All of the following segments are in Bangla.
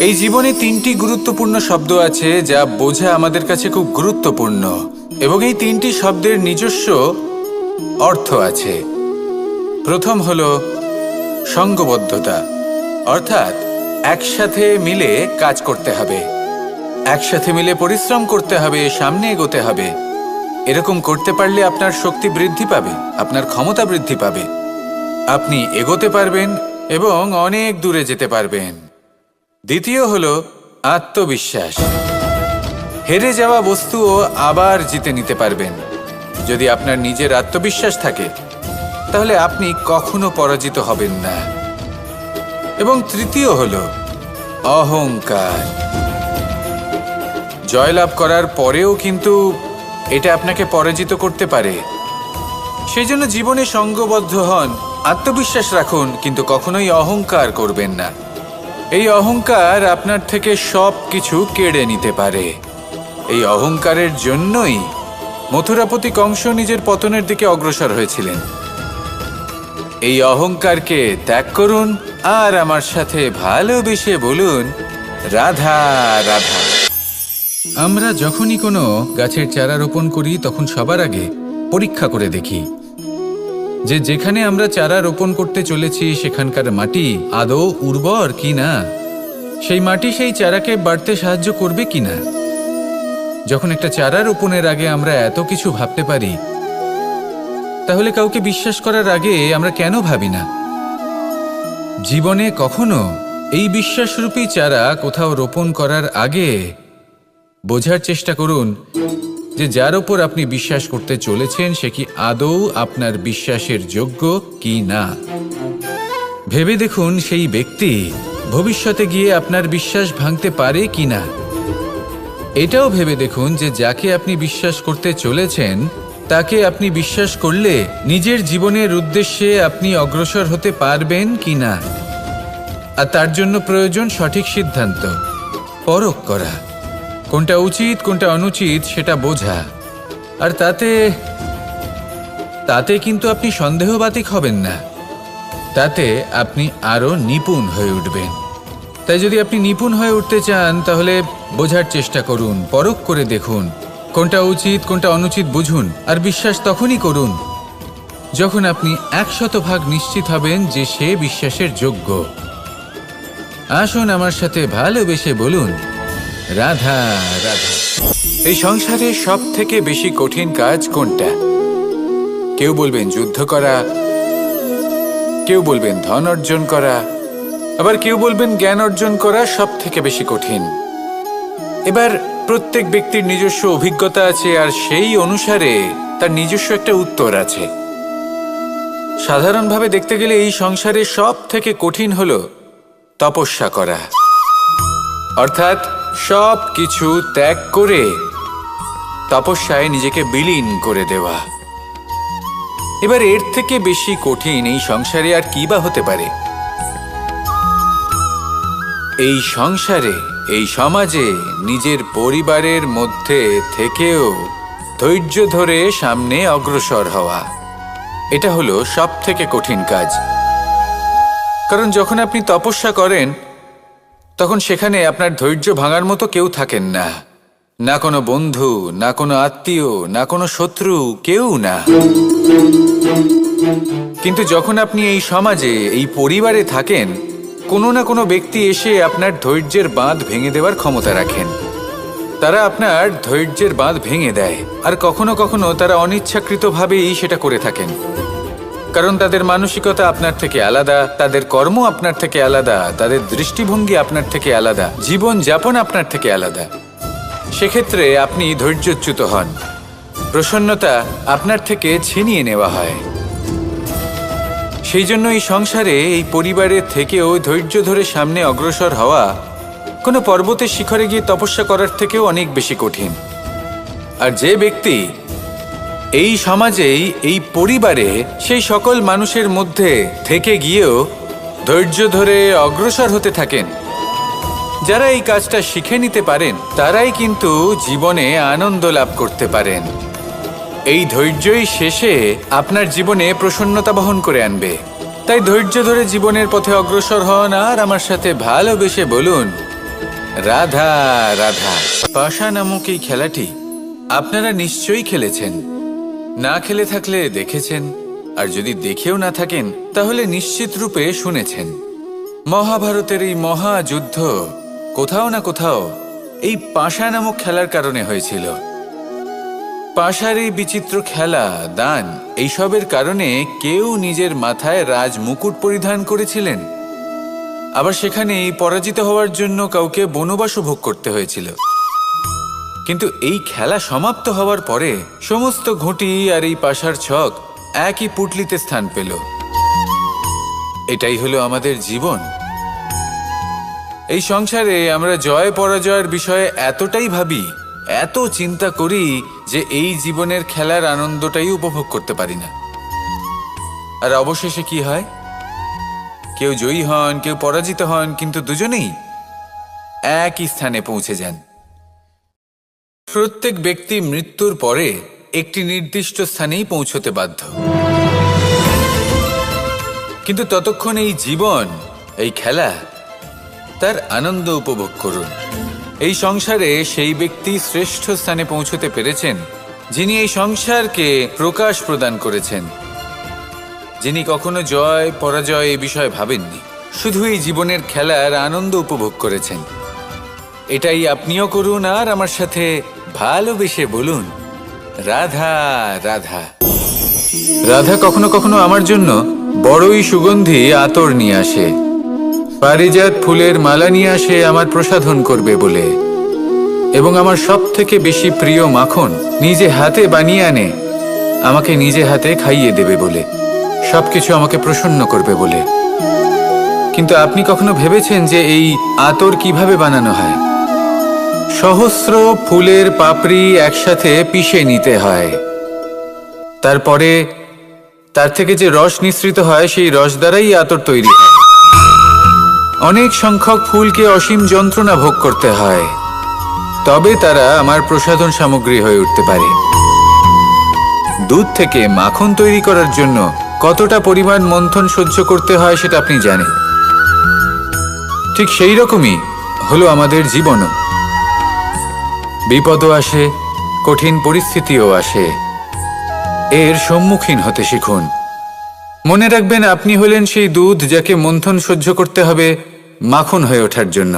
এই জীবনে তিনটি গুরুত্বপূর্ণ শব্দ আছে যা বোঝা আমাদের কাছে খুব গুরুত্বপূর্ণ, এবং এই তিনটি শব্দের নিজস্ব অর্থ আছে। প্রথম হলো সঙ্গবদ্ধতা, অর্থাৎ একসাথে মিলে কাজ করতে হবে, একসাথে মিলে পরিশ্রম করতে হবে, সামনে এগোতে হবে। এরকম করতে পারলে আপনার শক্তি বৃদ্ধি পাবে, আপনার ক্ষমতা বৃদ্ধি পাবে, আপনি এগোতে পারবেন এবং অনেক দূরে যেতে পারবেন। দ্বিতীয় হলো আত্মবিশ্বাস। হেরে যাওয়া বস্তুও আবার জিতে নিতে পারবেন। যদি আপনার নিজের আত্মবিশ্বাস থাকে তাহলে আপনি কখনো পরাজিত হবেন না। এবং তৃতীয় হলো অহংকার। জয়লাভ করার পরেও কিন্তু এটা আপনাকে পরাজিত করতে পারে। সেই জন্য জীবনে সঙ্গবদ্ধ হন, আত্মবিশ্বাস রাখুন, কিন্তু কখনোই অহংকার করবেন না। এই অহংকার আপনার থেকে সব কিছু কেড়ে নিতে পারে। এই অহংকারের জন্যই মথুরাপতি কংস নিজের পতনের দিকে অগ্রসর হয়েছিলেন। এই অহংকারকে ত্যাগ করুন আর আমার সাথে ভালোবেসে বলুন, রাধা রাধা। আমরা যখনই কোনো গাছের চারা রোপণ করি তখন সবার আগে পরীক্ষা করে দেখি যে যেখানে আমরা চারা রোপণ করতে চলেছি সেখানকার মাটি আদৌ উর্বর কিনা, সেই মাটি সেই চারাকে বাড়তে সাহায্য করবে কিনা। যখন একটা চারা রোপণের আগে আমরা এত কিছু ভাবতে পারি, তাহলে কাউকে বিশ্বাস করার আগে আমরা কেন ভাবি না? জীবনে কখনো এই বিশ্বাসরূপী চারা কোথাও রোপণ করার আগে বোঝার চেষ্টা করুন যে যার ওপর আপনি বিশ্বাস করতে চলেছেন সে কি আদৌ আপনার বিশ্বাসের যোগ্য কি না। ভেবে দেখুন সেই ব্যক্তি ভবিষ্যতে গিয়ে আপনার বিশ্বাস ভাঙতে পারে কি না। এটাও ভেবে দেখুন যে যাকে আপনি বিশ্বাস করতে চলেছেন তাকে আপনি বিশ্বাস করলে নিজের জীবনের উদ্দেশ্যে আপনি অগ্রসর হতে পারবেন কি না। আর তার জন্য প্রয়োজন সঠিক সিদ্ধান্ত, পরখ করা, কোনটা উচিত কোনটা অনুচিত সেটা বোঝা। আর তাতে কিন্তু আপনি সন্দেহবাতিক হবেন না, তাতে আপনি আরো নিপুণ হয়ে উঠবেন। তাই যদি আপনি নিপুণ হয়ে উঠতে চান তাহলে বোঝার চেষ্টা করুন, পরখ করে দেখুন, কোনটা উচিত কোনটা অনুচিত বুঝুন। আর বিশ্বাস তখনই করুন যখন আপনি 100% নিশ্চিত হবেন যে সে বিশ্বাসের যোগ্য। আসুন আমার সাথে ভালোবেসে বলুন, রাধা রাধা। এই সংসারে সব থেকে বেশি কঠিন কাজ কোনটা? কেউ বলবেন যুদ্ধ করা, কেউ বলবেন ধন অর্জন করা, আবার কেউ বলবেন জ্ঞান অর্জন করা সব থেকে বেশি কঠিন। এবার প্রত্যেক ব্যক্তির নিজস্ব অভিজ্ঞতা আছে আর সেই অনুসারে তার নিজস্ব একটা উত্তর আছে। সাধারণভাবে দেখতে গেলে এই সংসারে সব থেকে কঠিন হলো তপস্যা করা, অর্থাৎ সব কিছু ত্যাগ করে তপস্যায় নিজেকে বিলীন করে দেওয়া। এবার এর থেকে বেশি কঠিন এই সংসারে আর কি বা হতে পারে? এই সংসারে, এই সমাজে, নিজের পরিবারের মধ্যে থেকেও ধৈর্য ধরে সামনে অগ্রসর হওয়া, এটা হলো সব থেকে কঠিন কাজ। কারণ যখন আপনি তপস্যা করেন তখন সেখানে আপনার ধৈর্য ভাঙার মতো কেউ থাকেন না, না কোনো বন্ধু, না কোনো আত্মীয়, না কোনো শত্রু, কেউ না। কিন্তু যখন আপনি এই সমাজে, এই পরিবারে থাকেন, কোনো না কোনো ব্যক্তি এসে আপনার ধৈর্যের বাঁধ ভেঙে দেওয়ার ক্ষমতা রাখেন। তারা আপনার ধৈর্যের বাঁধ ভেঙে দেয়, আর কখনো কখনো তারা অনিচ্ছাকৃতভাবেই সেটা করে থাকেন। কারণ তাদের মানসিকতা আপনার থেকে আলাদা, তাদের কর্ম আপনার থেকে আলাদা, তাদের দৃষ্টিভঙ্গি আপনার থেকে আলাদা, জীবন যাপন আপনার থেকে আলাদা। সেক্ষেত্রে আপনি ধৈর্যচ্যুত হন, প্রসন্নতা আপনার থেকে ছিনিয়ে নেওয়া হয়। সেই জন্য এই সংসারে, এই পরিবারের থেকেও ধৈর্য ধরে সামনে অগ্রসর হওয়া কোনো পর্বতের শিখরে গিয়ে তপস্যা করার থেকেও অনেক বেশি কঠিন। আর যে ব্যক্তি এই সমাজেই, এই পরিবারে, সেই সকল মানুষের মধ্যে থেকে গিয়েও ধৈর্য ধরে অগ্রসর হতে থাকেন, যারা এই কাজটা শিখে নিতে পারেন, তারাই কিন্তু জীবনে আনন্দ লাভ করতে পারেন। এই ধৈর্যই শেষে আপনার জীবনে প্রসন্নতা বহন করে আনবে। তাই ধৈর্য ধরে জীবনের পথে অগ্রসর হন আর আমার সাথে ভালোবেসে বলুন, রাধা রাধা। পাশা নামক এই খেলাটি আপনারা নিশ্চয়ই খেলেছেন, না খেলে থাকলে দেখেছেন, আর যদি দেখেও না থাকেন তাহলে নিশ্চিত রূপে শুনেছেন। মহাভারতের এই মহাযুদ্ধ কোথাও না কোথাও এই পাশা নামক খেলার কারণে হয়েছিল। পাশার এই বিচিত্র খেলা, দান, এইসবের কারণে কেউ নিজের মাথায় রাজ মুকুট পরিধান করেছিলেন, আবার সেখানেই পরাজিত হওয়ার জন্য কাউকে বনবাসও ভোগ করতে হয়েছিল। কিন্তু এই খেলা সমাপ্ত হওয়ার পরে সমস্ত ঘুঁটি আর এই পাশার ছক একই পুটলিতে স্থান পেল। এটাই হলো আমাদের জীবন। এই সংসারে আমরা জয় পরাজয়ের বিষয়ে এতটাই ভাবি, এত চিন্তা করি যে এই জীবনের খেলার আনন্দটাই উপভোগ করতে পারি না। আর অবশেষে কি হয়? কেউ জয়ী হন, কেউ পরাজিত হন, কিন্তু দুজনেই একই স্থানে পৌঁছে যান। প্রত্যেক ব্যক্তি মৃত্যুর পরে একটি নির্দিষ্ট স্থানেই পৌঁছতে বাধ্য, কিন্তু ততক্ষণ এই জীবন, এই খেলা, তার আনন্দ উপভোগ করুন। এই সংসারে সেই ব্যক্তি শ্রেষ্ঠ স্থানে পৌঁছতে পেরেছেন যিনি এই সংসারকে প্রকাশ প্রদান করেছেন, যিনি কখনো জয় পরাজয় এই বিষয়ে ভাবেননি, শুধু এই জীবনের খেলার আনন্দ উপভোগ করেছেন। এটাই আপনিও করুন আর আমার সাথে ভালোবেসে বলুন, রাধা রাধা। রাধা কখনো কখনো আমার জন্য বড়ই সুগন্ধি আতর নিয়ে আসে, পারিজাত ফুলের মালা নিয়ে আসে আমার প্রসাধন করবে বলে, এবং আমার সব থেকে বেশি প্রিয় মাখন নিজে হাতে বানিয়ে আনে আমাকে নিজে হাতে খাইয়ে দেবে বলে, সবকিছু আমাকে প্রসন্ন করবে বলে। কিন্তু আপনি কখনো ভেবেছেন যে এই আতর কিভাবে বানানো হয়? সহস্র ফুলের পাপড়ি একসাথে পিষে নিতে হয়, তারপরে তার থেকে যে রস নিঃসৃত হয় সেই রস দ্বারাই আতর তৈরি হয়। অনেক সংখ্যক ফুলকে অসীম যন্ত্রণা ভোগ করতে হয়, তবে তারা আমার প্রসাধন সামগ্রী হয়ে উঠতে পারে। দুধ থেকে মাখন তৈরি করার জন্য কতটা পরিমাণ মন্থন সহ্য করতে হয় সেটা আপনি জানেন। ঠিক সেই রকমই হলো আমাদের জীবনও। বিপদও আসে, কঠিন পরিস্থিতিও আসে, এর সম্মুখীন হতে শিখুন। মনে রাখবেন, আপনি হলেন সেই দুধ যাকে মন্থন সহ্য করতে হবে মাখন হয়ে ওঠার জন্য।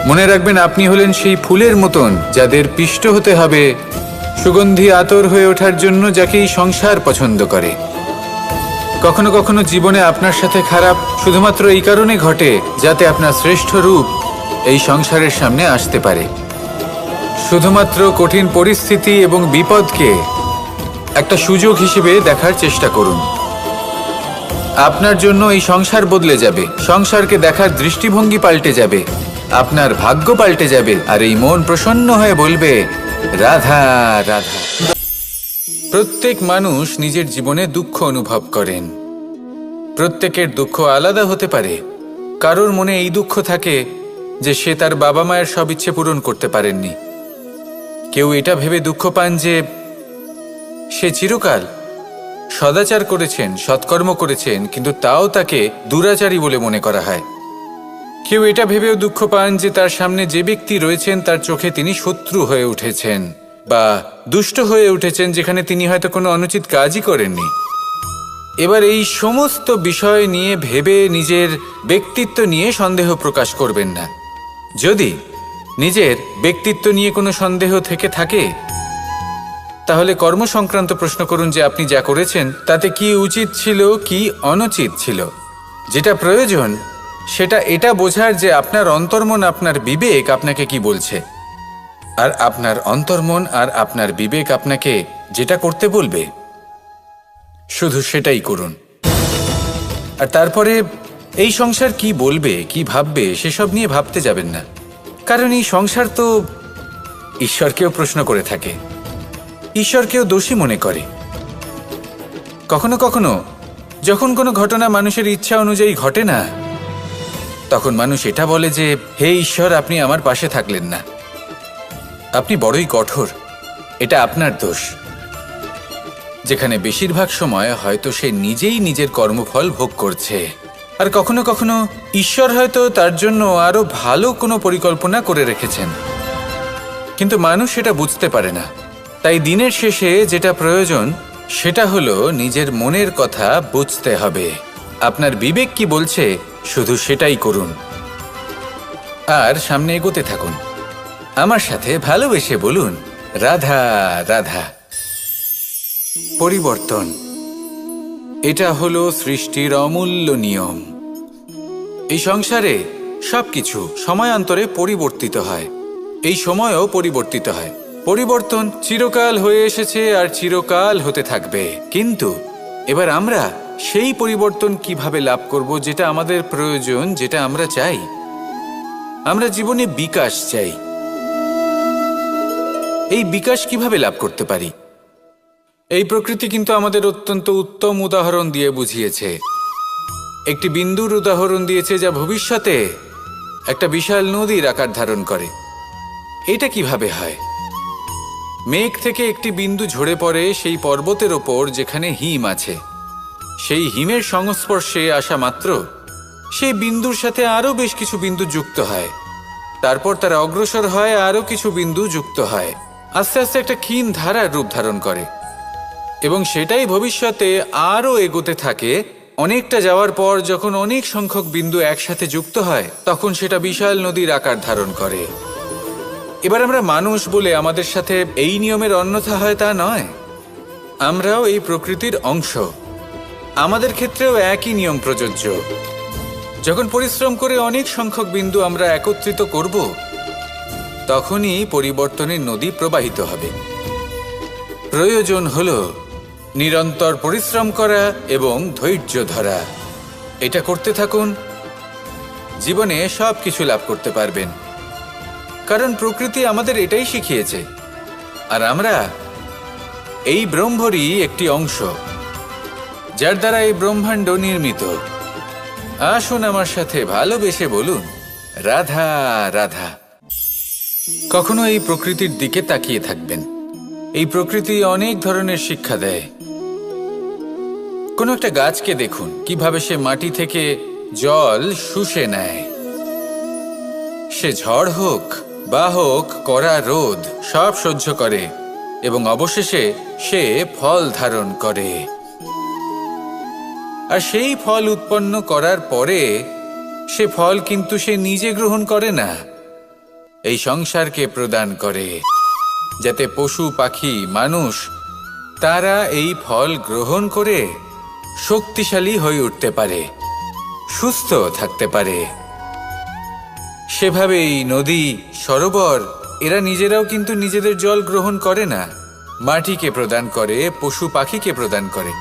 মনে রাখবেন, আপনি হলেন সেই ফুলের মতন যাদের পিষ্ট হতে হবে সুগন্ধি আতর হয়ে ওঠার জন্য, যাকে এই সংসার পছন্দ করে। কখনো কখনো জীবনে আপনার সাথে খারাপ শুধুমাত্র এই কারণে ঘটে যাতে আপনার শ্রেষ্ঠ রূপ এই সংসারের সামনে আসতে পারে। শুধুমাত্র কঠিন পরিস্থিতি এবং বিপদকে একটা সুযোগ হিসেবে দেখার চেষ্টা করুন। আপনার জন্য এই সংসার বদলে যাবে, সংসারকে দেখার দৃষ্টিভঙ্গি পাল্টে যাবে, আপনার ভাগ্য পাল্টে যাবে, আর এই মন প্রসন্ন হয়ে বলবে, রাধা রাধা। প্রত্যেক মানুষ নিজের জীবনে দুঃখ অনুভব করেন। প্রত্যেকের দুঃখ আলাদা হতে পারে। কারোর মনে এই দুঃখ থাকে যে সে তার বাবা মায়ের সব ইচ্ছে পূরণ করতে পারেননি। কেউ এটা ভেবে দুঃখ পান যে সে চিরকাল সদাচার করেছেন, সৎকর্ম করেছেন, কিন্তু তাও তাকে দুরাচারী বলে মনে করা হয়। কেউ এটা ভেবেও দুঃখ পান যে তার সামনে যে ব্যক্তি রয়েছেন তার চোখে তিনি শত্রু হয়ে উঠেছেন বা দুষ্ট হয়ে উঠেছেন, যেখানে তিনি হয়তো কোনো অনুচিত কাজই করেননি। এবার এই সমস্ত বিষয় নিয়ে ভেবে নিজের ব্যক্তিত্ব নিয়ে সন্দেহ প্রকাশ করবেন না। যদি নিজের ব্যক্তিত্ব নিয়ে কোনো সন্দেহ থেকে থাকে তাহলে কর্ম সংক্রান্ত প্রশ্ন করুন যে আপনি যা করেছেন তাতে কি উচিত ছিল, কি অনুচিত ছিল। যেটা প্রয়োজন সেটা এটা বোঝার যে আপনার অন্তর্মন, আপনার বিবেক আপনাকে কি বলছে, আর আপনার অন্তর্মন আর আপনার বিবেক আপনাকে যেটা করতে বলবে শুধু সেটাই করুন। আর তারপরে এই সংসার কি বলবে, কি ভাববে সেসব নিয়ে ভাবতে যাবেন না, কারণ এই সংসার তো ঈশ্বরকেও প্রশ্ন করে থাকে, ঈশ্বরকেও দোষী মনে করে। কখনো কখনো যখন কোনো ঘটনা মানুষের ইচ্ছা অনুযায়ী ঘটে না, তখন মানুষ এটা বলে যে, হে ঈশ্বর, আপনি আমার পাশে থাকলেন না, আপনি বড়ই কঠোর, এটা আপনার দোষ। যেখানে বেশিরভাগ সময় হয়তো সে নিজেই নিজের কর্মফল ভোগ করছে। আর কখনো কখনো ঈশ্বর হয়তো তার জন্য আরো ভালো কোনো পরিকল্পনা করে রেখেছেন, কিন্তু মানুষ সেটা বুঝতে পারে না। তাই দিনের শেষে যেটা প্রয়োজন সেটা হলো নিজের মনের কথা বুঝতে হবে। আপনার বিবেক কি বলছে শুধু সেটাই করুন আর সামনে এগোতে থাকুন। আমার সাথে ভালোবেসে বলুন, রাধা রাধা। পরিবর্তন, এটা হলো সৃষ্টির অমূল্য নিয়ম। এই সংসারে সবকিছু সময়ান্তরে পরিবর্তিত হয়, এই সময়ও পরিবর্তিত হয়। পরিবর্তন চিরকাল হয়ে এসেছে আর চিরকাল হতে থাকবে, কিন্তু এবার আমরা সেই পরিবর্তন কিভাবে লাভ করব যেটা আমাদের প্রয়োজন, যেটা আমরা চাই। আমরা জীবনে বিকাশ চাই। এই বিকাশ কিভাবে লাভ করতে পারি? এই প্রকৃতি কিন্তু আমাদের অত্যন্ত উত্তম উদাহরণ দিয়ে বুঝিয়েছে। একটি বিন্দুর উদাহরণ দিয়েছে যা ভবিষ্যতে একটা বিশাল নদীর আকার ধারণ করে। এটা কিভাবে হয়? মেঘ থেকে একটি বিন্দু ঝরে পড়ে সেই পর্বতের ওপর যেখানে হিম আছে। সেই হিমের সংস্পর্শে আসা মাত্র সেই বিন্দুর সাথে আরও বেশ কিছু বিন্দু যুক্ত হয়। তারপর তারা অগ্রসর হয়, আরও কিছু বিন্দু যুক্ত হয়, আস্তে আস্তে একটা ক্ষীণ ধারার রূপ ধারণ করে এবং সেটাই ভবিষ্যতে আরও এগোতে থাকে। অনেকটা যাওয়ার পর যখন অনেক সংখ্যক বিন্দু একসাথে যুক্ত হয় তখন সেটা বিশাল নদীর আকার ধারণ করে। এবার আমরা মানুষ বলে আমাদের সাথে এই নিয়মের অন্যথা হয় তা নয়। আমরাও এই প্রকৃতির অংশ, আমাদের ক্ষেত্রেও একই নিয়ম প্রযোজ্য। যখন পরিশ্রম করে অনেক সংখ্যক বিন্দু আমরা একত্রিত করব তখনই পরিবর্তনের নদী প্রবাহিত হবে। প্রয়োজন হলো নিরন্তর পরিশ্রম করা এবং ধৈর্য ধরা। এটা করতে থাকুন, জীবনে সব কিছু লাভ করতে পারবেন, কারণ প্রকৃতি আমাদের এটাই শিখিয়েছে। আর আমরা এই ব্রহ্মরই একটি অংশ, যার দ্বারা এই ব্রহ্মাণ্ড নির্মিত। আসুন আমার সাথে ভালোবেসে বলুন, রাধা রাধা। কখনো এই প্রকৃতির দিকে তাকিয়ে থাকবেন। এই প্রকৃতি অনেক ধরনের শিক্ষা দেয়। কোনো একটা গাছকে দেখুন কিভাবে সে মাটি থেকে জল শুষে নেয়। সে ঝড় হোক বা হোক কড়া রোদ সব সহ্য করে এবং অবশেষে সে ফল ধারণ করে। আর সেই ফল উৎপন্ন করার পরে সে ফল কিন্তু সে নিজে গ্রহণ করে না, এই সংসারকে প্রদান করে, যাতে পশু পাখি মানুষ তারা এই ফল গ্রহণ করে শক্তিশালী হয়ে উঠতে পারে, সুস্থ থাকতে পারে। সেভাবেই নদী, সরোবর এরা নিজেরাও কিন্তু নিজেদের জল গ্রহণ করে না, মাটিকে প্রদান করে, পশু পাখিকে প্রদান করে।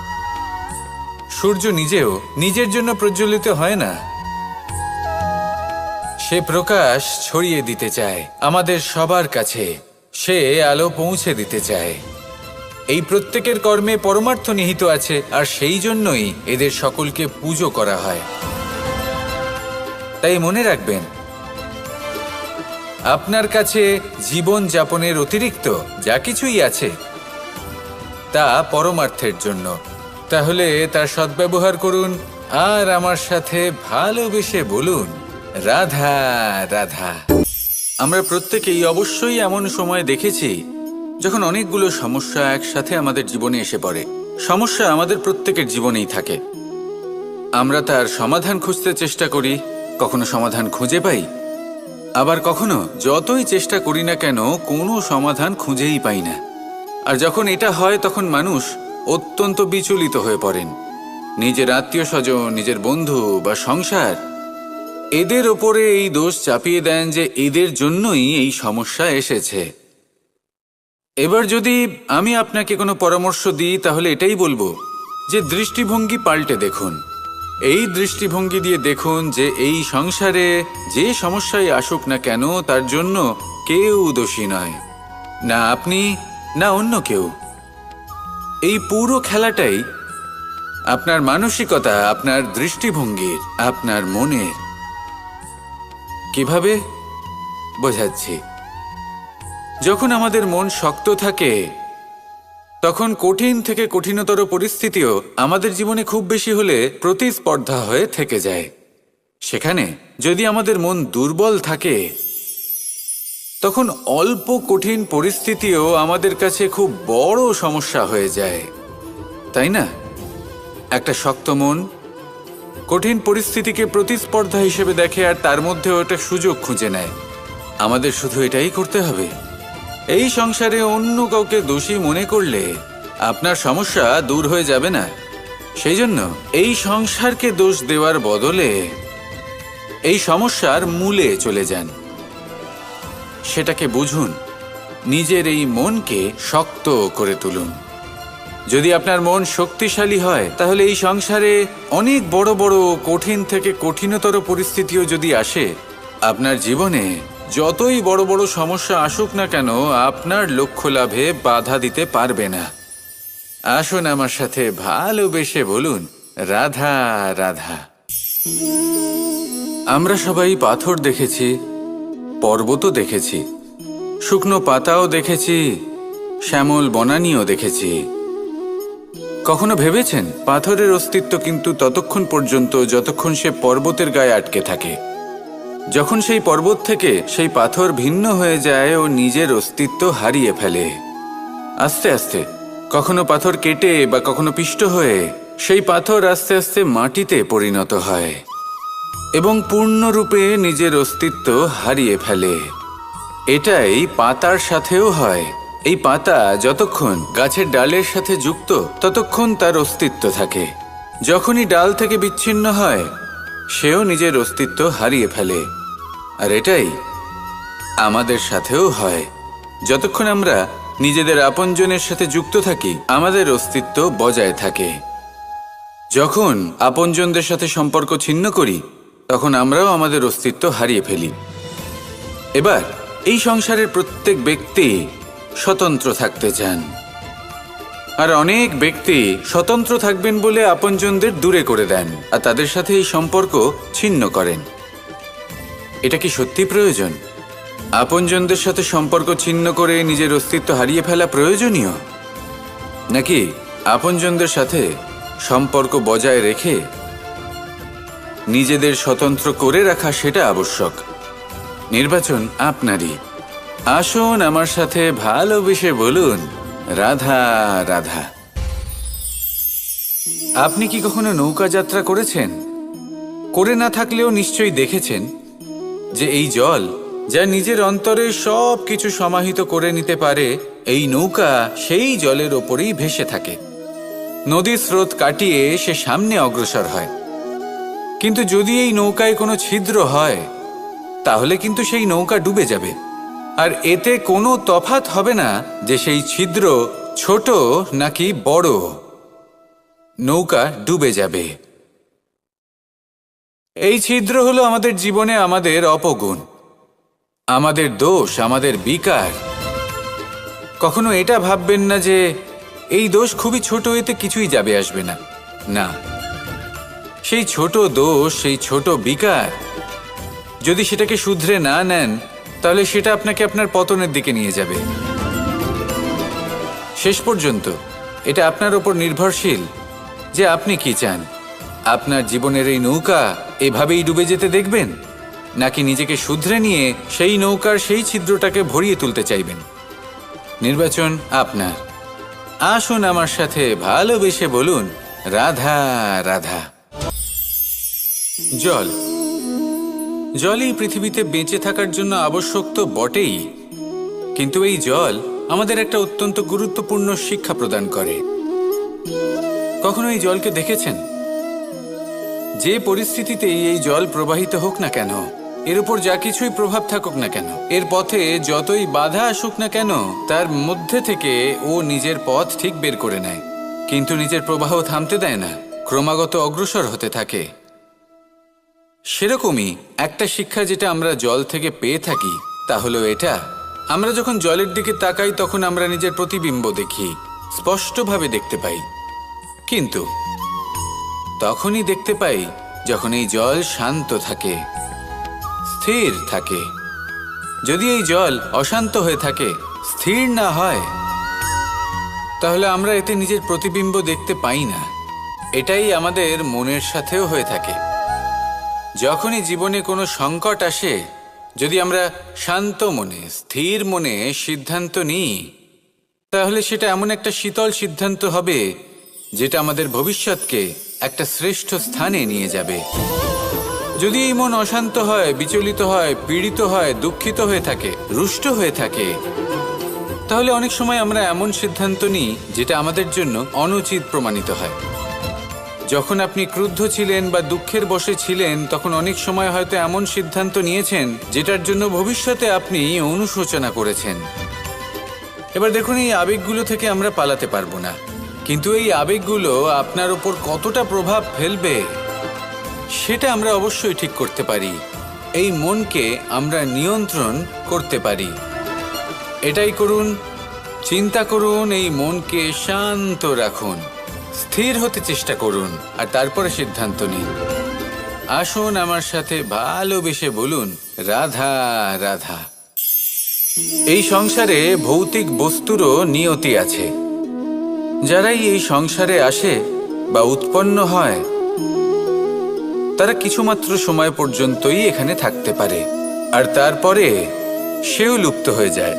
সূর্য নিজেও নিজের জন্য প্রজ্বলিত হয় না, সে প্রকাশ ছড়িয়ে দিতে চায় আমাদের সবার কাছে, সে আলো পৌঁছে দিতে চায়। এই প্রত্যেকের কর্মে পরমার্থ নিহিত আছে, আর সেই জন্যই এদের সকলকে পুজো করা হয়। তাই মনে রাখবেন, আপনার কাছে জীবন যাপনের অতিরিক্ত যা কিছুই আছে তা পরমার্থের জন্য। তাহলে তার সদ্ব্যবহার করুন আর আমার সাথে ভালোবেসে বলুন, রাধা রাধা। আমরা প্রত্যেকেই অবশ্যই এমন সময় দেখেছি যখন অনেকগুলো সমস্যা একসাথে আমাদের জীবনে এসে পড়ে। সমস্যা আমাদের প্রত্যেকের জীবনেই থাকে। আমরা তার সমাধান খুঁজতে চেষ্টা করি, কখনো সমাধান খুঁজে পাই, আবার কখনো যতই চেষ্টা করি না কেন কোনো সমাধান খুঁজেই পাই না। আর যখন এটা হয় তখন মানুষ অত্যন্ত বিচলিত হয়ে পড়েন। নিজের আত্মীয় স্বজন, নিজের বন্ধু বা সংসার এদের ওপরে এই দোষ চাপিয়ে দেন যে এদের জন্যই এই সমস্যা এসেছে। এবার যদি আমি আপনাকে কোনো পরামর্শ দিই তাহলে এটাই বলবো যে দৃষ্টিভঙ্গি পাল্টে দেখুন। এই দৃষ্টিভঙ্গি দিয়ে দেখুন যে এই সংসারে যে সমস্যায় আসুক না কেন তার জন্য কেউ দোষী নয়, না আপনি না অন্য কেউ। এই পুরো খেলাটাই আপনার মানসিকতা, আপনার দৃষ্টিভঙ্গির, আপনার মনের। কিভাবে বোঝাচ্ছি? যখন আমাদের মন শক্ত থাকে তখন কঠিন থেকে কঠিনতর পরিস্থিতিও আমাদের জীবনে খুব বেশি হলে প্রতিস্পর্ধা হয়ে থেকে যায়। সেখানে যদি আমাদের মন দুর্বল থাকে, তখন অল্প কঠিন পরিস্থিতিও আমাদের কাছে খুব বড় সমস্যা হয়ে যায়, তাই না? একটা শক্ত মন কঠিন পরিস্থিতিকে প্রতিস্পর্ধা হিসেবে দেখে আর তার মধ্যে ওটা সুযোগ খুঁজে নেয়। আমাদের শুধু এটাই করতে হবে। এই সংসারে অন্য কাউকে দোষী মনে করলে আপনার সমস্যা দূর হয়ে যাবে না। সেই জন্য এই সংসারকে দোষ দেওয়ার বদলে এই সমস্যার মূলে চলে যান, সেটাকে বুঝুন, নিজের এই মনকে শক্ত করে তুলুন। যদি আপনার মন শক্তিশালী হয়, তাহলে এই সংসারে অনেক বড় বড় কঠিন থেকে কঠিনতর পরিস্থিতিও যদি আসে, আপনার জীবনে যতই বড় বড় সমস্যা আসুক না কেন, আপনার লক্ষ্য লাভে বাধা দিতে পারবে না। আসুন আমার সাথে ভালোবেসে বলুন, রাধা রাধা। আমরা সবাই পাথর দেখেছি, পর্বতও দেখেছি, শুকনো পাতাও দেখেছি, শ্যামল বনানীও দেখেছি। কখনো ভেবেছেন পাথরের অস্তিত্ব কিন্তু ততক্ষণ পর্যন্ত যতক্ষণ সে পর্বতের গায়ে আটকে থাকে। যখন সেই পর্বত থেকে সেই পাথর ভিন্ন হয়ে যায় ও নিজের অস্তিত্ব হারিয়ে ফেলে। আস্তে আস্তে কখনো পাথর কেটে বা কখনো পিষ্ট হয়ে সেই পাথর আস্তে আস্তে মাটিতে পরিণত হয় এবং পূর্ণরূপে নিজের অস্তিত্ব হারিয়ে ফেলে। এটাই পাতার সাথেও হয়। এই পাতা যতক্ষণ গাছের ডালের সাথে যুক্ত ততক্ষণ তার অস্তিত্ব থাকে। যখনই ডাল থেকে বিচ্ছিন্ন হয়, সেও নিজের অস্তিত্ব হারিয়ে ফেলে। আর এটাই আমাদের সাথেও হয়। যতক্ষণ আমরা নিজেদের আপনজনের সাথে যুক্ত থাকি, আমাদের অস্তিত্ব বজায় থাকে। যখন আপনজনদের সাথে সম্পর্ক ছিন্ন করি, তখন আমরাও আমাদের অস্তিত্ব হারিয়ে ফেলি। এবার এই সংসারের প্রত্যেক ব্যক্তি স্বতন্ত্র থাকতে চান, আর অনেক ব্যক্তি স্বতন্ত্র থাকবেন বলে আপনজনদের দূরে করে দেন আর তাদের সাথে এই সম্পর্ক ছিন্ন করেন। এটা কি সত্যি প্রয়োজন? আপনজনদের সাথে সম্পর্ক ছিন্ন করে নিজের অস্তিত্ব হারিয়ে ফেলা প্রয়োজনীয়, নাকি আপনজনদের সাথে সম্পর্ক বজায় রেখে নিজেদের স্বতন্ত্র করে রাখা সেটা আবশ্যক? নির্বাচন আপনারই। আসুন আমার সাথে ভালোবেসে বলুন, রাধা রাধা। আপনি কি কখনো নৌকা যাত্রা করেছেন? করে না থাকলেও নিশ্চয়ই দেখেছেন যে এই জল যা নিজের অন্তরে সব কিছু সমাহিত করে নিতে পারে, এই নৌকা সেই জলের ওপরেই ভেসে থাকে। নদীর স্রোত কাটিয়ে সে সামনে অগ্রসর হয়। কিন্তু যদি এই নৌকায় কোনো ছিদ্র হয়, তাহলে কিন্তু সেই নৌকা ডুবে যাবে। আর এতে কোনো তফাৎ হবে না যে সেই ছিদ্র ছোট নাকি বড়, নৌকা ডুবে যাবে। এই ছিদ্র হলো আমাদের জীবনে আমাদের অপগুণ, আমাদের দোষ, আমাদের বিকার। কখনো এটা ভাববেন না যে এই দোষ খুবই ছোট, এতে কিছুই যাবে আসবে না। না, সেই ছোট দোষ, সেই ছোট বিকার যদি সেটাকে শুধরে না নেন, তাহলে সেটা আপনাকে আপনার পতনের দিকে নিয়ে যাবে। শেষ পর্যন্ত এটা আপনার ওপর নির্ভরশীল যে আপনি কি চান। আপনার জীবনের এই নৌকা এভাবেই ডুবে যেতে দেখবেন, নাকি নিজেকে শুধরে নিয়ে সেই নৌকার সেই ছিদ্রটাকে ভরিয়ে তুলতে চাইবেন? নির্বাচন আপনার। আসুন আমার সাথে ভালোবেসে বলুন, রাধা রাধা। জল, জলই পৃথিবীতে বেঁচে থাকার জন্য আবশ্যক তো বটেই, কিন্তু এই জল আমাদের একটা অত্যন্ত গুরুত্বপূর্ণ শিক্ষা প্রদান করে। কখনো এই জলকে দেখেছেন? যে পরিস্থিতিতেই এই জল প্রবাহিত হোক না কেন, এর উপর যা কিছুই প্রভাব থাকুক না কেন, এর পথে যতই বাধা আসুক না কেন, তার মধ্যে থেকে ও নিজের পথ ঠিক বের করে নেয়, কিন্তু নিজের প্রবাহ থামতে দেয় না, ক্রমাগত অগ্রসর হতে থাকে। সেরকমই একটা শিক্ষা যেটা আমরা জল থেকে পেয়ে থাকি, তা হলো এটা: আমরা যখন জলের দিকে তাকাই তখন আমরা নিজের প্রতিবিম্ব দেখি, স্পষ্টভাবে দেখতে পাই। কিন্তু তখনই দেখতে পাই যখন এই জল শান্ত থাকে, স্থির থাকে। যদি এই জল অশান্ত হয়ে থাকে, স্থির না হয়, তাহলে আমরা এতে নিজের প্রতিবিম্ব দেখতে পাই না। এটাই আমাদের মনের সাথেও হয়ে থাকে। যখনই জীবনে কোনো সংকট আসে, যদি আমরা শান্ত মনে, স্থির মনে সিদ্ধান্ত নিই, তাহলে সেটা এমন একটা শীতল সিদ্ধান্ত হবে যেটা আমাদের ভবিষ্যৎকে একটা শ্রেষ্ঠ স্থানে নিয়ে যাবে। যদি এই মন অশান্ত হয়, বিচলিত হয়, পীড়িত হয়, দুঃখিত হয়ে থাকে, রুষ্ট হয়ে থাকে, তাহলে অনেক সময় আমরা এমন সিদ্ধান্ত নিই যেটা আমাদের জন্য অনুচিত প্রমাণিত হয়। যখন আপনি ক্রুদ্ধ ছিলেন বা দুঃখের বশে ছিলেন, তখন অনেক সময় হয়তো এমন সিদ্ধান্ত নিয়েছেন যেটার জন্য ভবিষ্যতে আপনি অনুশোচনা করেছেন। এবার দেখুন, এই আবেগগুলো থেকে আমরা পালাতে পারবো না, কিন্তু এই আবেগগুলো আপনার উপর কতটা প্রভাব ফেলবে সেটা আমরা অবশ্যই ঠিক করতে পারি। এই মনকে আমরা নিয়ন্ত্রণ করতে পারি। এটাই করুন, চিন্তা করুন, এই মনকে শান্ত রাখুন, স্থির হতে চেষ্টা করুন, আর তারপরে সিদ্ধান্ত নিন। আসুন আমার সাথে ভালোবেসে বলুন, রাধা রাধা। এই সংসারে ভৌতিক বস্তুরও নিয়তি আছে। যারাই এই সংসারে আসে বা উৎপন্ন হয়, তারা কিছুমাত্র সময় পর্যন্তই এখানে থাকতে পারে, আর তারপরে সেও লুপ্ত হয়ে যায়,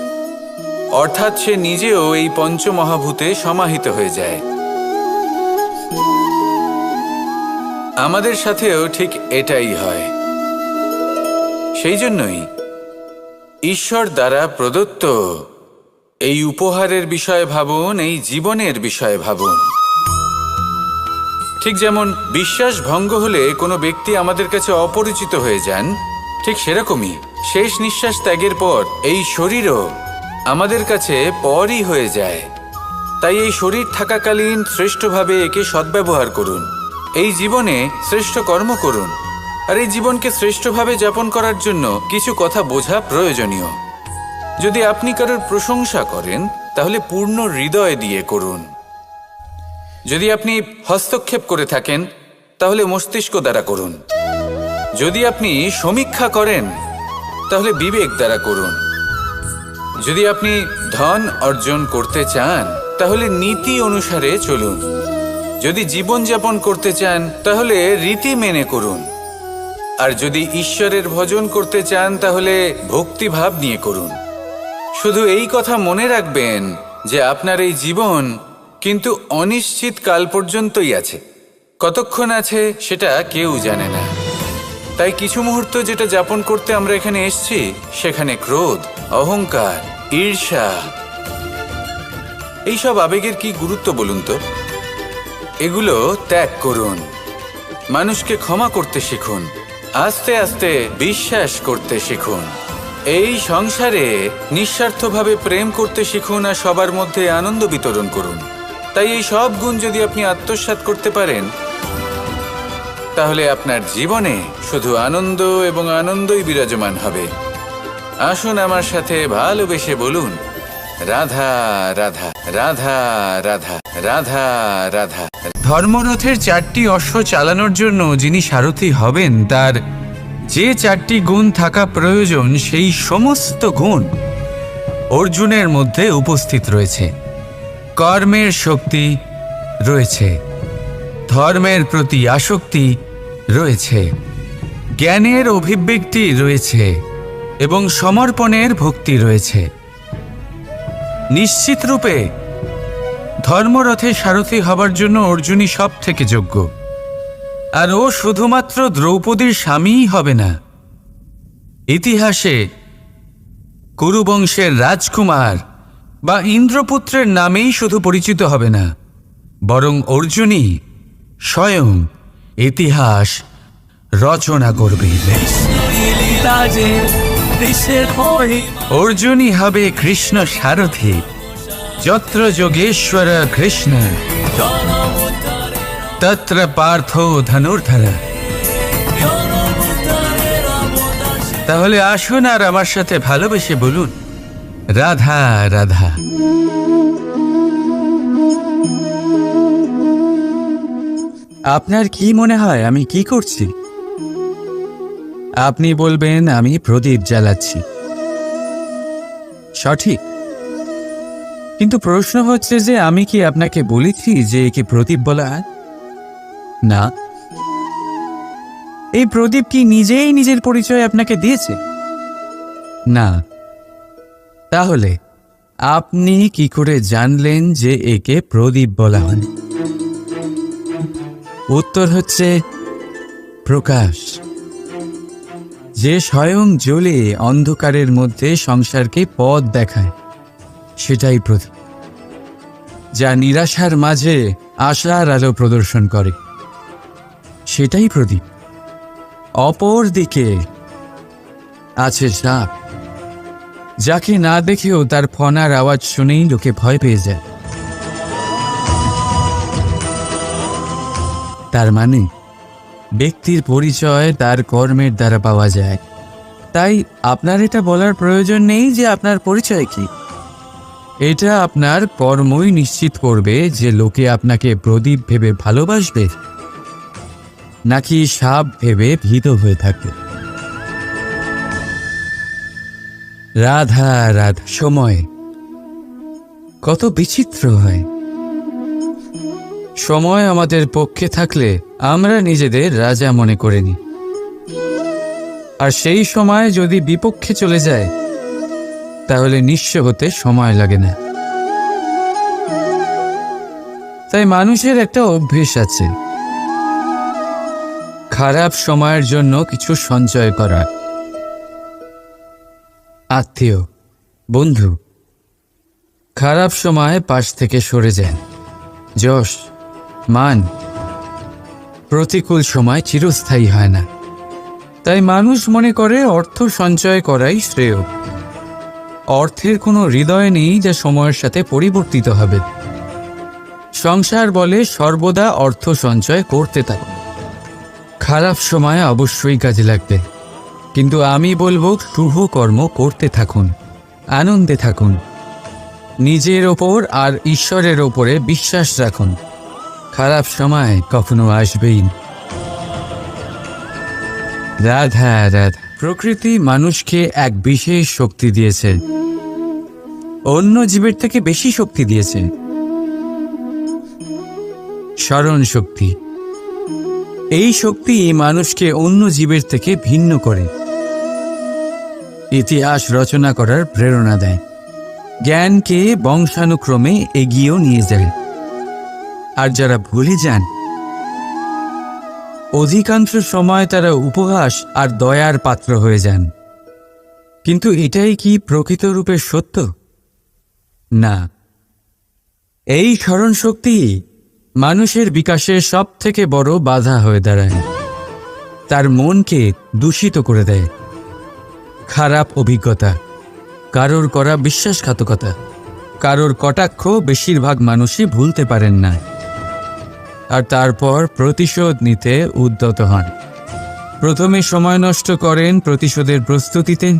অর্থাৎ সে নিজেও এই পঞ্চমহাভূতে সমাহিত হয়ে যায়। আমাদের সাথেও ঠিক এটাই হয়। সেই জন্যই ঈশ্বর দ্বারা প্রদত্ত এই উপহারের বিষয়ে ভাবুন, এই জীবনের বিষয়ে ভাবুন। ঠিক যেমন বিশ্বাস ভঙ্গ হলে কোনো ব্যক্তি আমাদের কাছে অপরিচিত হয়ে যান, ঠিক সেরকমই শেষ নিঃশ্বাস ত্যাগের পর এই শরীরও আমাদের কাছে পরই হয়ে যায়। তাই এই শরীর থাকাকালীন শ্রেষ্ঠভাবে একে সদ্ব্যবহার করুন, এই জীবনে শ্রেষ্ঠ কর্ম করুন। আর এই জীবনকে শ্রেষ্ঠভাবে যাপন করার জন্য কিছু কথা বোঝা প্রয়োজনীয়। যদি আপনি কারোর প্রশংসা করেন, তাহলে পূর্ণ হৃদয় দিয়ে করুন। যদি আপনি হস্তক্ষেপ করে থাকেন, তাহলে মস্তিষ্ক দ্বারা করুন। যদি আপনি সমীক্ষা করেন, তাহলে বিবেক দ্বারা করুন। যদি আপনি ধন অর্জন করতে চান, তাহলে নীতি অনুসারে চলুন। যদি জীবনযাপন করতে চান, তাহলে রীতি মেনে করুন। আর যদি ঈশ্বরের ভজন করতে চান, তাহলে ভক্তিভাব নিয়ে করুন। শুধু এই কথা মনে রাখবেন যে আপনার এই জীবন কিন্তু অনিশ্চিত কাল পর্যন্তই আছে। কতক্ষণ আছে সেটা কেউ জানে না। তাই কিছু মুহূর্ত যেটা যাপন করতে আমরা এখানে এসেছি, সেখানে ক্রোধ, অহংকার, ঈর্ষা, এইসব আবেগের কি গুরুত্ব বলুন তো? এগুলো ত্যাগ করুন। মানুষকে ক্ষমা করতে শিখুন, আস্তে আস্তে বিশ্বাস করতে শিখুন। এই সংসারে নিঃস্বার্থভাবে প্রেম করতে শিখুন, আর সবার মধ্যে আনন্দ বিতরণ করুন। তাই এই সব গুণ যদি আপনি আত্মসাৎ করতে পারেন, তাহলে আপনার জীবনে শুধু আনন্দ এবং আনন্দই বিরাজমান হবে। আসুন আমার সাথে ভালোবেসে বলুন, রাধা রাধা, রাধা রাধা, রাধা রাধা। ধর্মরথের 4টি অশ্ব চালানোর জন্য যিনি সারথি হবেন, তার যে 4টি গুণ থাকা প্রয়োজন, সেই সমস্ত গুণ অর্জুনের মধ্যে উপস্থিত রয়েছে। কর্মের শক্তি রয়েছে, ধর্মের প্রতি আসক্তি রয়েছে, জ্ঞানের অভিব্যক্তি রয়েছে এবং সমর্পণের ভক্তি রয়েছে। নিশ্চিত রূপে ধর্মরথে সারথি হবার জন্য অর্জুনই সব থেকে যোগ্য। আর ও শুধুমাত্র দ্রৌপদীর স্বামীই হবে না, ইতিহাসে কুরুবংশের রাজকুমার বা ইন্দ্রপুত্রের নামেই শুধু পরিচিত হবে না, বরং অর্জুনই স্বয়ং ইতিহাস রচনা করবে। অর্জুনই হবে কৃষ্ণ সারথি। যত্র যোগেশ্বর কৃষ্ণ তত্র পার্থ ধনুর্ধর। তাহলে আসুন আর আমার সাথে ভালোবেসে বলুন, রাধা রাধা। আপনার কি মনে হয় আমি কি করছি? আপনি বলবেন আমি প্রদীপ জ্বালাচ্ছি। সঠিক। কিন্তু প্রশ্ন হচ্ছে যে আমি কি আপনাকে বলেছি যে একে প্রদীপ বলা হয়? না। এই প্রদীপ কি নিজেই নিজের পরিচয় আপনাকে দিয়েছে? না। তাহলে আপনি কি করে জানলেন যে একে প্রদীপ বলা হয়? উত্তর হচ্ছে প্রকাশ। যে স্বয়ং জ্বলে অন্ধকারের মধ্যে সংসারকে পথ দেখায়, সেটাই প্রদীপ। যা নিরাশার মাঝে আশার আলো প্রদর্শন করে, সেটাই প্রদীপ। অপর দিকে আছে সাপ, যাকে না দেখেও তার ফনার আওয়াজ শুনেই লোকে ভয় পেয়ে যায়। তার মানে ব্যক্তির পরিচয় তার কর্মের দ্বারা পাওয়া যায়। তাই আপনার এটা বলার প্রয়োজন নেই যে আপনার পরিচয় কি। এটা আপনার কর্মই নিশ্চিত করবে যে লোকে আপনাকে প্রদীপ ভেবে ভালোবাসবে নাকি সাপ ভেবে ভীত হয়ে থাকবে। রাধা রাধা। সময় কত বিচিত্র হয়। সময় আমাদের পক্ষে থাকলে আমরা নিজেদের রাজা মনে করে নিই, আর সেই সময় যদি বিপক্ষে চলে যায় তাহলে নিঃস্ব হতে সময় লাগে না। তাই মানুষের একটা অভ্যেস আছে, খারাপ সময়ের জন্য কিছু সঞ্চয় করা। আত্মীয়, বন্ধু খারাপ সময় পাশ থেকে সরে যান। যশ, মান প্রতিকূল সময় চিরস্থায়ী হয় না। তাই মানুষ মনে করে অর্থ সঞ্চয় করাই শ্রেয়। অর্থের কোনো হৃদয় নেই যা সময়ের সাথে পরিবর্তিত হবে। সংসার বলে সর্বদা অর্থ সঞ্চয় করতে থাকুন। খারাপ সময় অবশ্যই কাজে লাগবে, কিন্তু আমি বলবো শুভ কর্ম করতে থাকুন, আনন্দে থাকুন, নিজের ওপর আর ঈশ্বরের ওপরে বিশ্বাস রাখুন। খারাপ সময় কখনো আসবেই না। রাধা রাধা। প্রকৃতি মানুষকে এক বিশেষ শক্তি দিয়েছে, অন্য জীবের থেকে বেশি শক্তি দিয়েছে। স্মরণ শক্তি। এই শক্তি মানুষকে অন্য জীবের থেকে ভিন্ন করে, ইতিহাস রচনা করার প্রেরণা দেয়, জ্ঞানকে বংশানুক্রমে এগিয়েও নিয়ে যায়। আর যারা ভুলে যান, অধিকাংশ সময় তারা উপহাস আর দয়ার পাত্র হয়ে যান। কিন্তু এটাই কি প্রকৃত রূপে সত্য? না। এই স্মরণ শক্তি মানুষের বিকাশের সব থেকে বড় বাধা হয়ে দাঁড়ায়। তার মনকে দূষিত করে দেয়। খারাপ অভিজ্ঞতা, কারোর করা বিশ্বাসঘাতকতা, কারোর কটাক্ষ বেশিরভাগ মানুষই ভুলতে পারেন না। আর তারপর প্রতিশোধ নিতে উদ্যত হন। প্রথমে সময় নষ্ট করেন প্রতিশোধের প্রস্তুতিতে,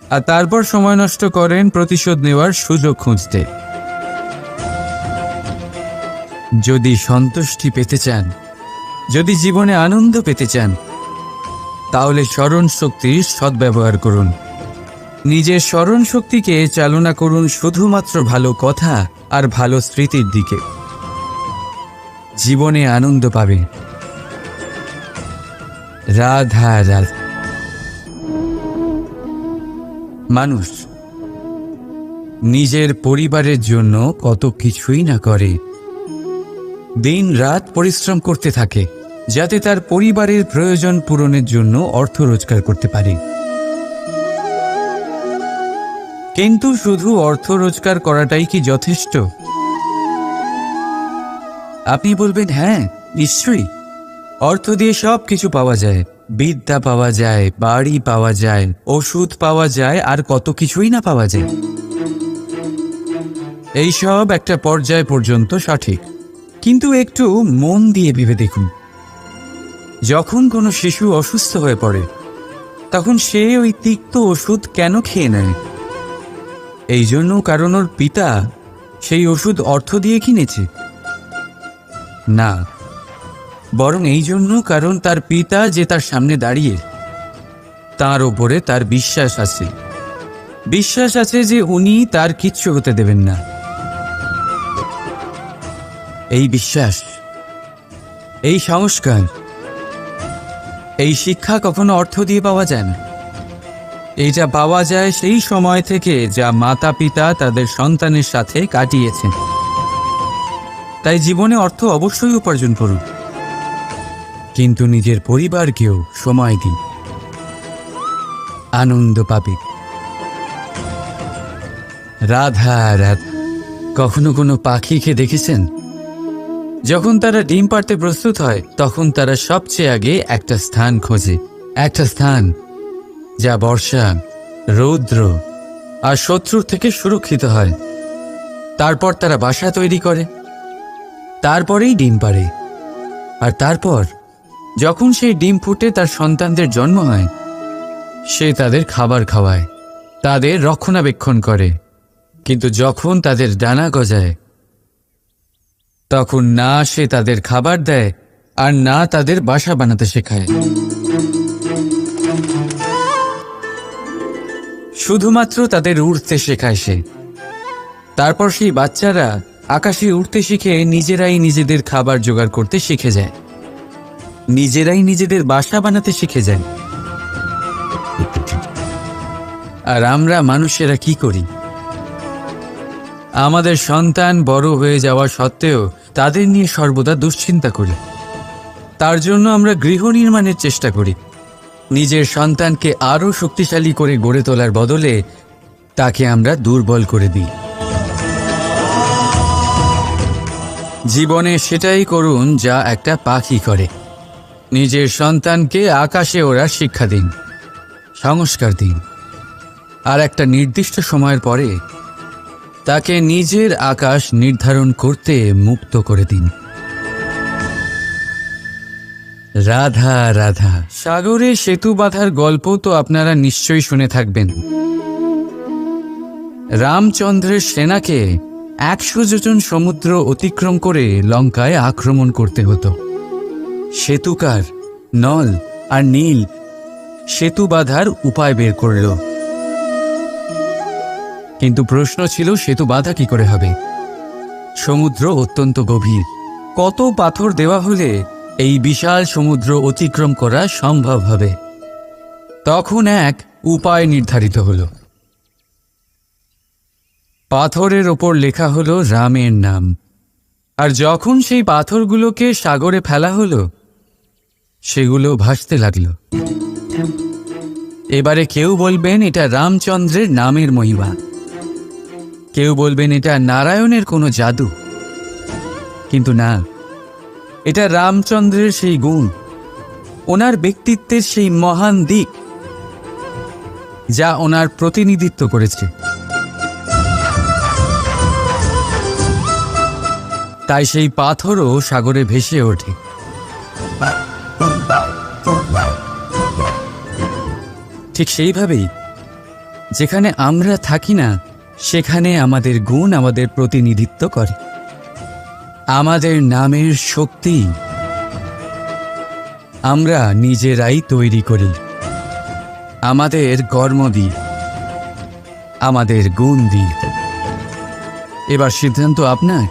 আর তারপর সময় নষ্ট করেন প্রতিশোধ নেওয়ার সুযোগ খুঁজতে। যদি সন্তুষ্টি পেতে চান, যদি জীবনে আনন্দ পেতে চান, তাহলে স্মরণ শক্তির সদ্ব্যবহার করুন। নিজের স্মরণ শক্তিকে চালনা করুন শুধুমাত্র ভালো কথা আর ভালো স্মৃতির দিকে। জীবনে আনন্দ পাবে। রাধা রাধা। মানুষ নিজের পরিবারের জন্য কত কিছুই না করে। দিন রাত পরিশ্রম করতে থাকে যাতে তার পরিবারের প্রয়োজন পূরণের জন্য অর্থ রোজগার করতে পারে। কিন্তু শুধু অর্থ রোজগার করাটাই কি যথেষ্ট? আপনি বলবেন, হ্যাঁ নিশ্চয়ই, অর্থ দিয়ে সব কিছু পাওয়া যায়, বিদ্যা পাওয়া যায়, বাড়ি পাওয়া যায়, ওষুধ পাওয়া যায়, আর কত কিছুই না পাওয়া যায়। এইসব একটা পর্যায় পর্যন্ত সঠিক, কিন্তু একটু মন দিয়ে ভেবে দেখুন, যখন কোনো শিশু অসুস্থ হয়ে পড়ে তখন সে ওই তিক্ত ওষুধ কেন খেয়ে নেয়? এই জন্য কারণ ওর পিতা সেই ওষুধ অর্থ দিয়ে কিনেছে? না, বরং এই জন্য কারণ তার পিতা যে তার সামনে দাঁড়িয়ে, তার ওপরে তার বিশ্বাস আছে, বিশ্বাস আছে যে উনি তার কিচ্ছু হতে দেবেন না। এই বিশ্বাস, এই সংস্কার, এই শিক্ষা কখনো অর্থ দিয়ে পাওয়া যায় না। এইটা পাওয়া যায় সেই সময় থেকে যা মাতা পিতা তাদের সন্তানের সাথে কাটিয়েছেন। তাই জীবনে অর্থ অবশ্যই উপার্জন করুন, কিন্তু নিজের পরিবারকেও সময় দিন, আনন্দ পাবে। রাধা রাধা। কখনো কোনো পাখিকে দেখেছেন? যখন তারা ডিম পাড়তে প্রস্তুত হয় তখন তারা সবচেয়ে আগে একটা স্থান খোঁজে, একটা স্থান যা বর্ষা, রৌদ্র আর শত্রুর থেকে সুরক্ষিত হয়। তারপর তারা বাসা তৈরি করে, তারপরেই ডিম পাড়ে। আর তারপর যখন সেই ডিম ফুটে তার সন্তানদের জন্ম হয়, সে তাদের খাবার খাওয়ায়, তাদের রক্ষণাবেক্ষণ করে। কিন্তু যখন তাদের ডানা গজায়, তখন না সে তাদের খাবার দেয় আর না তাদের বাসা বানাতে শেখায়। শুধুমাত্র তাদের উড়তে শেখায় সে। তারপর সেই বাচ্চারা আকাশে উড়তে শিখে নিজেরাই নিজেদের খাবার জোগাড় করতে শিখে যায়, নিজেরাই নিজেদের বাসা বানাতে শিখে যায়। আর আমরা মানুষেরা কি করি? আমাদের সন্তান বড় হয়ে যাওয়া সত্ত্বেও তাদের নিয়ে সর্বদা দুশ্চিন্তা করি। তার জন্য আমরা গৃহ নির্মাণের চেষ্টা করি। নিজের সন্তানকে আরও শক্তিশালী করে গড়ে তোলার বদলে তাকে আমরা দুর্বল করে দিই। জীবনে সেটাই করুন যা একটা পাখি করে। নিজের সন্তানকে আকাশে ওড়ার শিক্ষা দিন, সংস্কার দিন, আর একটা নির্দিষ্ট সময়ের পরে তাকে নিজের আকাশ নির্ধারণ করতে মুক্ত করে দিন। রাধা রাধা। সাগরে সেতু বাঁধার গল্প তো আপনারা নিশ্চয়ই শুনে থাকবেন। রামচন্দ্রের সেনাকে 100 যোজন সমুদ্র অতিক্রম করে লঙ্কায় আক্রমণ করতে হতো। সেতুকার নল আর নীল সেতু বাঁধার উপায় বের করল, কিন্তু প্রশ্ন ছিল সেতু বাঁধা কি করে হবে? সমুদ্র অত্যন্ত গভীর। কত পাথর দেওয়া হলে এই বিশাল সমুদ্র অতিক্রম করা সম্ভব হবে? তখন এক উপায় নির্ধারিত হলো। পাথরের ওপর লেখা হলো রামের নাম। আর যখন সেই পাথরগুলোকে সাগরে ফেলা হলো, সেগুলো ভাসতে লাগলো। এবারে কেউ বলবেন এটা রামচন্দ্রের নামের মহিমা, কেউ বলবেন এটা নারায়ণের কোনো জাদু। কিন্তু না, এটা রামচন্দ্রের সেই গুণ, ওনার ব্যক্তিত্বের সেই মহান দিক যা ওনার প্রতিনিধিত্ব করেছে। তাই সেই পাথরও সাগরে ভেসে ওঠে। ঠিক সেইভাবেই যেখানে আমরা থাকি না, সেখানে আমাদের গুণ আমাদের প্রতিনিধিত্ব করে। আমাদের নামের শক্তি আমরা নিজেরাই তৈরি করি, আমাদের কর্ম দিই, আমাদের গুণ দিই। এবার সিদ্ধান্ত আপনার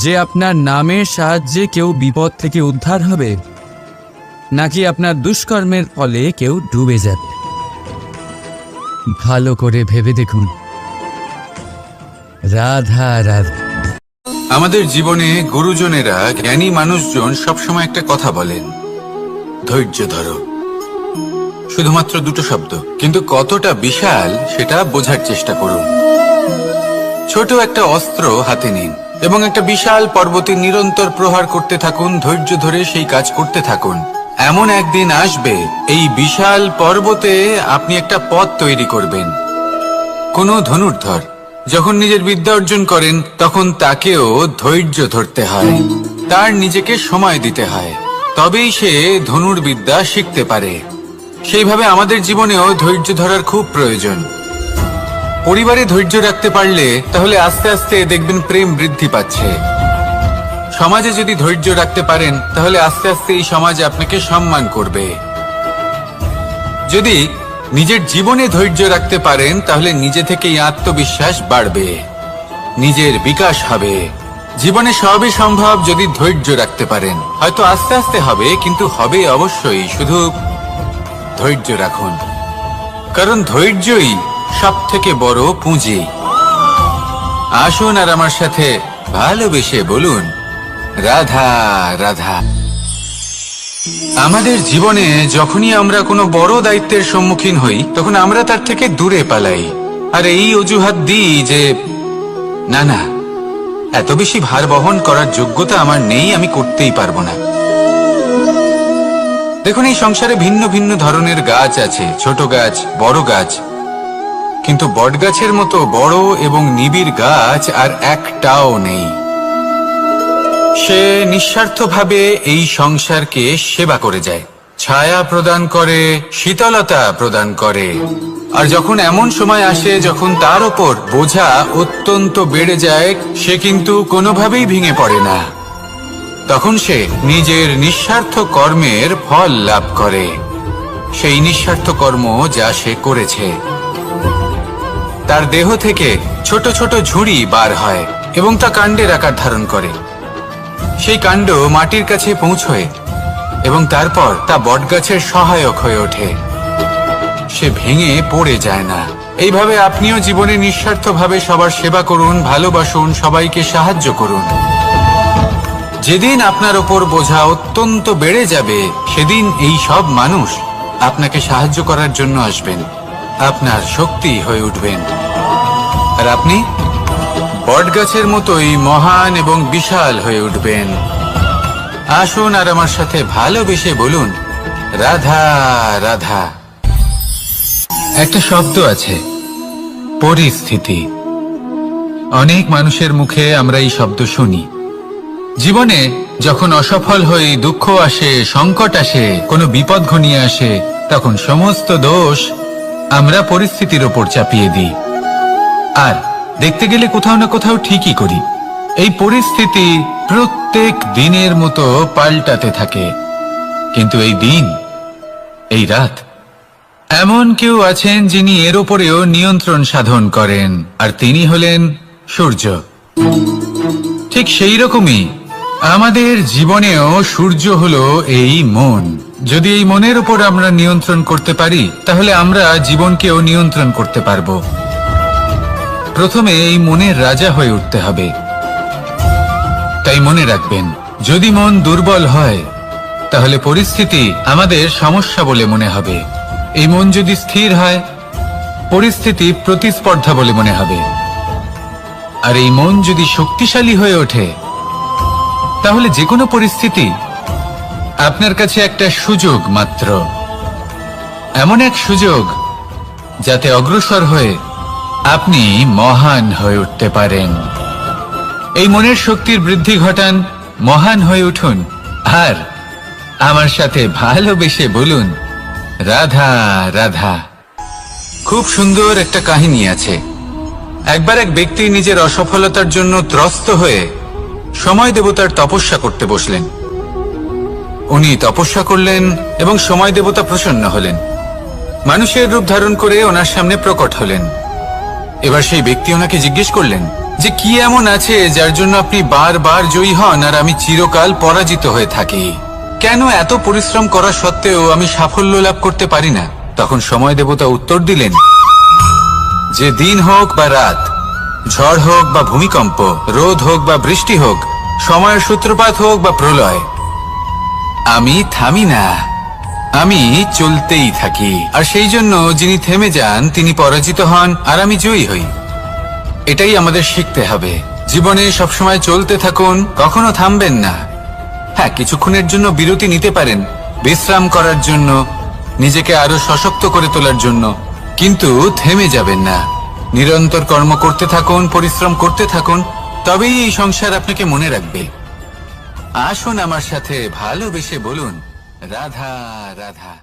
যে আপনার নামের সাহায্যে কেউ বিপদ থেকে উদ্ধার হবে, নাকি আপনার দুষ্কর্মের ফলে কেউ ডুবে যাবে। ভালো করে ভেবে দেখুন। রাধা রাধা। আমাদের জীবনে গুরুজনেরা, জ্ঞানী মানুষজন সবসময় একটা কথা বলেন, ধৈর্য ধরো। শুধুমাত্র দুটো শব্দ, কিন্তু কতটা বিশাল সেটা বোঝার চেষ্টা করুন। ছোট একটা অস্ত্র হাতে নিন এবং একটা বিশাল পর্বতে নিরন্তর প্রহার করতে থাকুন। ধৈর্য ধরে সেই কাজ করতে থাকুন। এমন একদিন আসবে, এই বিশাল পর্বতে আপনি একটা পথ তৈরি করবেন। কোনো ধনুর্ধর যখন নিজের বিদ্যা অর্জন করেন, তখন তাকেও ধৈর্য ধরতে হয়, তার নিজেকে সময় দিতে হয়, তবেই সে ধনুর্বিদ্যা শিখতে পারে। সেইভাবে আমাদের জীবনেও ধৈর্য ধরার খুব প্রয়োজন। পরিবারে ধৈর্য রাখতে পারলে তাহলে আস্তে আস্তে দেখবেন প্রেম বৃদ্ধি পাচ্ছে। সমাজে যদি ধৈর্য রাখতে পারেন, তাহলে আস্তে আস্তে এই সমাজ আপনাকে সম্মান করবে। যদি নিজের জীবনে ধৈর্য রাখতে পারেন তাহলে নিজে থেকেই আত্মবিশ্বাস বাড়বে, নিজের বিকাশ হবে। জীবনে সবই সম্ভব যদি ধৈর্য রাখতে পারেন। হয়তো আস্তে আস্তে হবে, কিন্তু হবে অবশ্যই। শুধু ধৈর্য রাখুন, কারণ ধৈর্যই সব থেকে বড় পুঁজি। আসুন আর আমার সাথে ভালোবেসে বলুন, রাধা রাধা। আমাদের জীবনে যখনই আমরা কোনো বড় দায়িত্বের সম্মুখীন হই, তখন আমরা তার থেকে দূরে পালাই আর এই অজুহাত দিই যে না না, এত বেশি ভার বহন করার যোগ্যতা আমার নেই, আমি করতেই পারবো না। দেখুন, এই সংসারে ভিন্ন ভিন্ন ধরনের গাছ আছে, ছোট গাছ, বড় গাছ, কিন্তু বটগাছের মতো বড় এবং নিবিড় গাছ আর একটাও নেই। সে নিঃস্বার্থভাবে এই সংসারকে সেবা করে যায়, ছায়া প্রদান করে, শীতলতা প্রদান করে। আর যখন এমন সময় আসে যখন তার ওপর বোঝা অত্যন্ত বেড়ে যায়, সে কিন্তু কোনোভাবেই ভেঙে পড়ে না। তখন সে নিজের নিঃস্বার্থ কর্মের ফল লাভ করে, সেই নিঃস্বার্থ কর্ম যা সে করেছে। তার দেহ থেকে ছোট ছোট ঝুড়ি বার হয় এবং তা কাণ্ডের আকার ধারণ করে। সেই কাণ্ড মাটির কাছে পৌঁছয় এবং তারপর তা বটগাছের সহায়ক হয়ে ওঠে। সে ভেঙে পড়ে যায় না। এইভাবে আপনিও জীবনে নিঃস্বার্থভাবে সবার সেবা করুন, ভালোবাসুন, সবাইকে সাহায্য করুন। যেদিন আপনার ওপর বোঝা অত্যন্ত বেড়ে যাবে, সেদিন এই সব মানুষ আপনাকে সাহায্য করার জন্য আসবেন, আপনার শক্তি হয়ে উঠবেন। আর আপনি বটগাছের মতোই মহান এবং বিশাল হয়ে উঠবেন। আসুন আর আমার সাথে ভালোবেসে বলুন, রাধা রাধা। একটা শব্দ আছে, পরিস্থিতি। অনেক মানুষের মুখে আমরা এই শব্দ শুনি। জীবনে যখন অসফল হই, দুঃখ আসে, সংকট আসে, কোনো বিপদ ঘনিয়ে আসে, তখন সমস্ত দোষ আমরা পরিস্থিতির ওপর চাপিয়ে দিই। আর দেখতে গেলে কোথাও না কোথাও ঠিকই করি। এই পরিস্থিতি প্রত্যেক দিনের মতো পাল্টাতে থাকে, কিন্তু এই দিন, এই রাত, এমন কেউ আছেন যিনি এর ওপরেও নিয়ন্ত্রণ সাধন করেন, আর তিনি হলেন সূর্য। ঠিক সেই রকমই আমাদের জীবনেও সূর্য হলো এই মন। যদি এই মনের উপর আমরা নিয়ন্ত্রণ করতে পারি, তাহলে আমরা জীবনকেও নিয়ন্ত্রণ করতে পারবো। প্রথমে এই মনের রাজা হয়ে উঠতে হবে। তাই মনে রাখবেন, যদি মন দুর্বল হয়, তাহলে পরিস্থিতি আমাদের সমস্যা বলে মনে হবে। এই মন যদি স্থির হয়, পরিস্থিতি প্রতিস্পর্ধা বলে মনে হবে। আর এই মন যদি শক্তিশালী হয়ে ওঠে, তাহলে যে কোনো পরিস্থিতি আপনার কাছে একটা সুযোগ মাত্র, এমন এক সুযোগ যাতে অগ্রসর হয়ে আপনি মহান হয়ে উঠতে পারেন। এই মনের শক্তির বৃদ্ধি ঘটান, মহান হয়ে উঠুন, আর আমার সাথে ভালোবেসে বলুন, রাধা রাধা। খুব সুন্দর একটা কাহিনী আছে। একবার এক ব্যক্তি নিজের অসফলতার জন্য ত্রস্ত হয়ে সময় দেবতার তপস্যা করতে বসলেন। উনি তপস্যা করলেন এবং সময় দেবতা প্রসন্ন হলেন, মানুষের রূপ ধারণ করে ওনার সামনে প্রকট হলেন। এবার সেই ব্যক্তি ওনাকে জিজ্ঞেস করলেন যে কি এমন আছে যার জন্য আপনি বারবার জয়ী হন আর আমি চিরকাল পরাজিত হয়ে থাকি? কেন এত পরিশ্রম করা সত্ত্বেও আমি সাফল্য লাভ করতে পারি না? তখন সময় দেবতা উত্তর দিলেন যে দিন হোক বা রাত, ঝড় হোক বা ভূমিকম্প, রোদ হোক বা বৃষ্টি হোক, সময়ের সূত্রপাত হোক বা প্রলয়, আমি থামি না, আমি চলতেই থাকি। আর সেই জন্য যিনি থেমে যান তিনি পরাজিত হন আর আমি জয়ী হই। এটাই আমাদের শিখতে হবে। জীবনে সবসময় চলতে থাকুন, কখনো থামবেন না। হ্যাঁ, কিছুক্ষণের জন্য বিরতি নিতে পারেন, বিশ্রাম করার জন্য, নিজেকে আরো সশক্ত করে তোলার জন্য, কিন্তু থেমে যাবেন না। নিরন্তর কর্ম করতে থাকুন, পরিশ্রম করতে থাকুন, তবেই এই সংসার আপনাকে মনে রাখবে। আসুন আমার সাথে ভালোবেসে বলুন, রাধা রাধা।